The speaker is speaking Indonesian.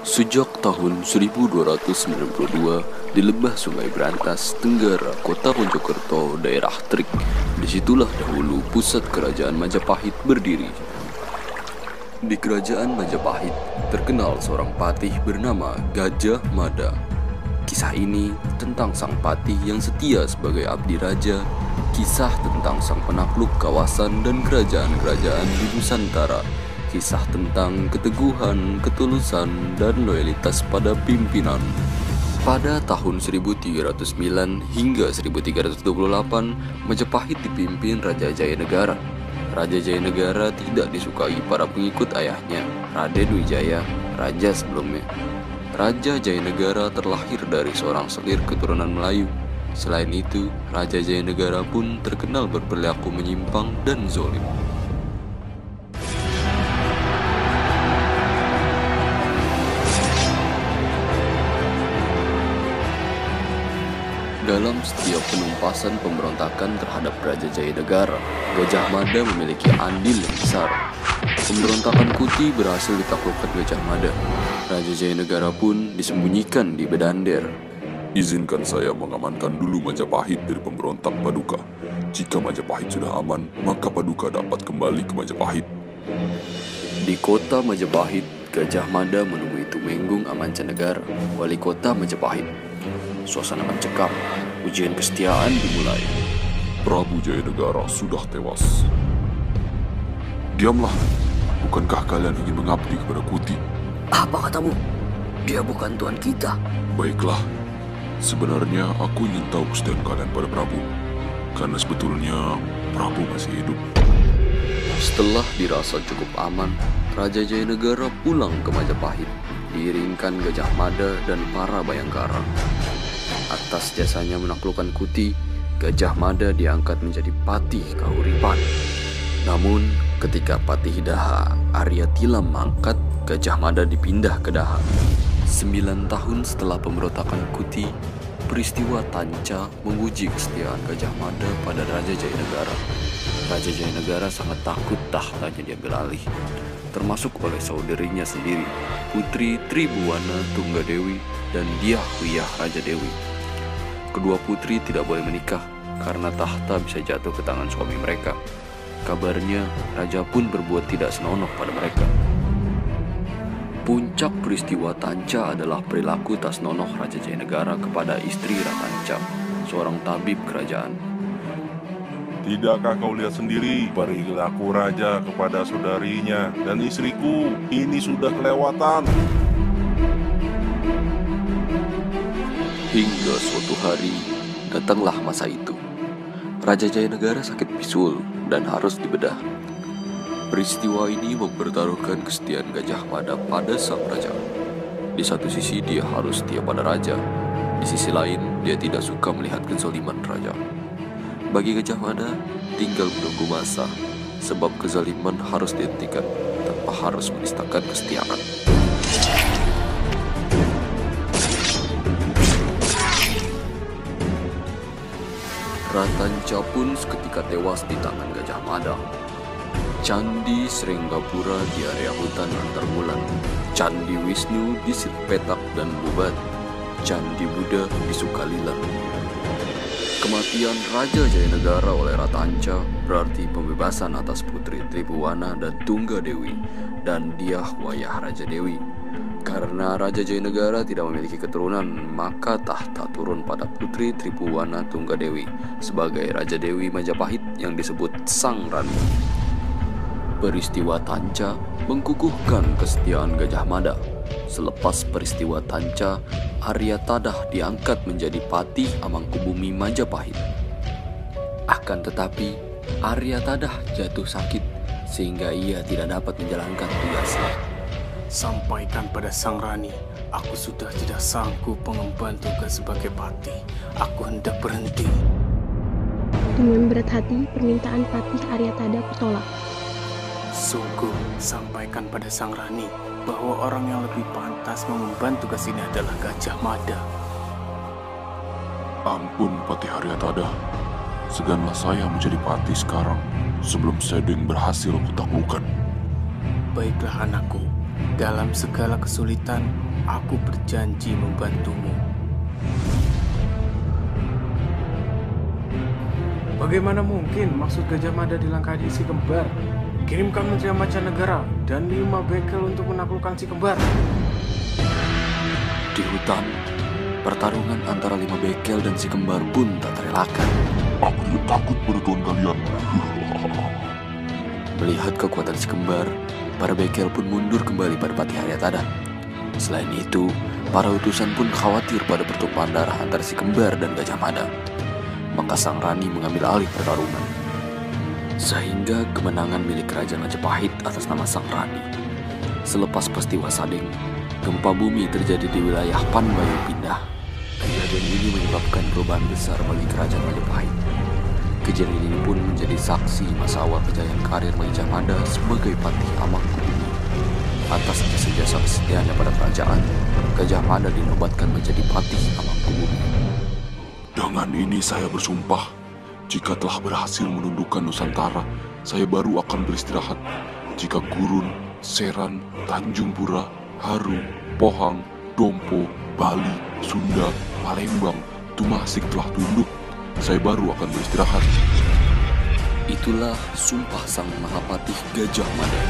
Sejak tahun 1292, di lembah Sungai Brantas, Tenggara, Kota Mojokerto, daerah Trik, disitulah dahulu pusat kerajaan Majapahit berdiri. Di kerajaan Majapahit, terkenal seorang patih bernama Gajah Mada. Kisah ini tentang sang patih yang setia sebagai abdi raja, kisah tentang sang penakluk kawasan dan kerajaan-kerajaan di Nusantara, kisah tentang keteguhan, ketulusan, dan loyalitas pada pimpinan. Pada tahun 1309 hingga 1328, Majapahit dipimpin Raja Jayanegara. Raja Jayanegara tidak disukai para pengikut ayahnya, Raden Wijaya, raja sebelumnya. Raja Jayanegara terlahir dari seorang selir keturunan Melayu. Selain itu, Raja Jayanegara pun terkenal berperilaku menyimpang dan zolim. Dalam setiap penumpasan pemberontakan terhadap Raja Jayanegara, Gajah Mada memiliki andil yang besar. Pemberontakan Kuti berhasil ditaklukkan Gajah Mada. Raja Jayanegara pun disembunyikan di Bedander. Izinkan saya mengamankan dulu Majapahit dari pemberontak Paduka. Jika Majapahit sudah aman, maka Paduka dapat kembali ke Majapahit. Di kota Majapahit, Gajah Mada menemui Tumenggung Amancanegara, wali kota Majapahit. Suasana mencekam, ujian kesetiaan dimulai. Prabu Jayanegara sudah tewas. Diamlah, bukankah kalian ingin mengabdi kepada Kuti? Apa katamu? Dia bukan tuan kita. Baiklah, sebenarnya aku ingin tahu kesetiaan kalian pada Prabu, karena sebetulnya Prabu masih hidup. Setelah dirasa cukup aman, Raja Jayanegara pulang ke Majapahit, diiringkan Gajah Mada dan para Bayangkara. Atas jasanya menaklukkan Kuti, Gajah Mada diangkat menjadi Patih Kahuripan. Namun, ketika Patih Daha Arya Tilam mangkat, Gajah Mada dipindah ke Daha. 9 tahun setelah pemberontakan Kuti, peristiwa Tanca menguji kesetiaan Gajah Mada pada Raja Jayanegara. Raja Jayanegara sangat takut tahtanya diambil alih, termasuk oleh saudarinya sendiri, Putri Tribuwana Tunggadewi dan Dyah Wiyah Raja Dewi. Kedua putri tidak boleh menikah karena tahta bisa jatuh ke tangan suami mereka. Kabarnya, raja pun berbuat tidak senonoh pada mereka. Puncak peristiwa Tanca adalah perilaku tak senonoh Raja Jayanegara kepada istri Ratanca, seorang tabib kerajaan. Tidakkah kau lihat sendiri perilaku raja kepada saudarinya dan istriku? Ini sudah kelewatan. Hingga suatu hari, datanglah masa itu. Raja Jayanegara sakit bisul dan harus dibedah. Peristiwa ini mempertaruhkan kesetiaan Gajah Mada pada sang raja. Di satu sisi dia harus setia pada raja, di sisi lain dia tidak suka melihat kezaliman raja. Bagi Gajah Mada, tinggal menunggu masa, sebab kezaliman harus dihentikan tanpa harus menistakan kesetiaan. Ratanca pun seketika tewas di tangan Gajah Mada. Candi Seringgapura di area hutan Antarbulan, Candi Wisnu di Sirpetak dan Bubat, Candi Buddha di Sukalila. Kematian Raja Jayanegara oleh Ratanca berarti pembebasan atas Putri Tribuwana dan Tunggadewi dan Dyah Wiyah Raja Dewi. Karena Raja Jayanegara tidak memiliki keturunan, maka tahta turun pada Putri Tribuwana Tunggadewi sebagai Raja Dewi Majapahit yang disebut Sang Rani. Peristiwa Tanca mengkukuhkan kesetiaan Gajah Mada. Selepas peristiwa Tanca, Arya Tadah diangkat menjadi Patih Amangkubumi Majapahit. Akan tetapi, Arya Tadah jatuh sakit sehingga ia tidak dapat menjalankan tugasnya. Sampaikan pada Sang Rani, aku sudah tidak sanggup mengemban tugas sebagai patih. Aku hendak berhenti. Dengan berat hati, permintaan Patih Arya Tadah kutolak. Sungguh, sampaikan pada Sang Rani bahwa orang yang lebih pantas mengemban tugas ini adalah Gajah Mada. Ampun Patih Arya Tadah, seganlah saya menjadi patih sekarang sebelum Sedeng berhasil kutaklukkan. Baiklah anakku, Dalam segala kesulitan, aku berjanji membantumu. Bagaimana mungkin maksud Gajah Mada dilangkahi si kembar? Kirimkan Menteri Mancanegara dan 5 bekel untuk menaklukkan si kembar. Di hutan, pertarungan antara 5 bekel dan si kembar pun tak terelakkan. Aku tidak takut pada tuan kalian. Melihat kekuatan si kembar, para bekel pun mundur kembali pada Patih Aryatada. Selain itu, para utusan pun khawatir pada pertumpahan darah antara si kembar dan Gajah Mada. Maka Sang Rani mengambil alih pertarungan. Sehingga kemenangan milik Kerajaan Majapahit atas nama Sang Rani. Selepas peristiwa Sadeng, gempa bumi terjadi di wilayah Panbayu Pindah. Kejadian ini menyebabkan perubahan besar bagi Kerajaan Majapahit. Kejadian ini pun menjadi saksi masa awal kejayaan karir Gajah Mada sebagai Patih Amangkubumi. Atas jasa-jasa kesetiaannya pada kerajaan, Gajah Mada dinobatkan menjadi Patih Amangkubumi. Dengan ini saya bersumpah, jika telah berhasil menundukkan Nusantara, saya baru akan beristirahat. Jika Gurun, Seran, Tanjung Pura, Haru, Pohang, Dompo, Bali, Sunda, Palembang, Tumasik telah tunduk, saya baru akan beristirahat. Itulah sumpah Sang Mahapatih Gajah Mada.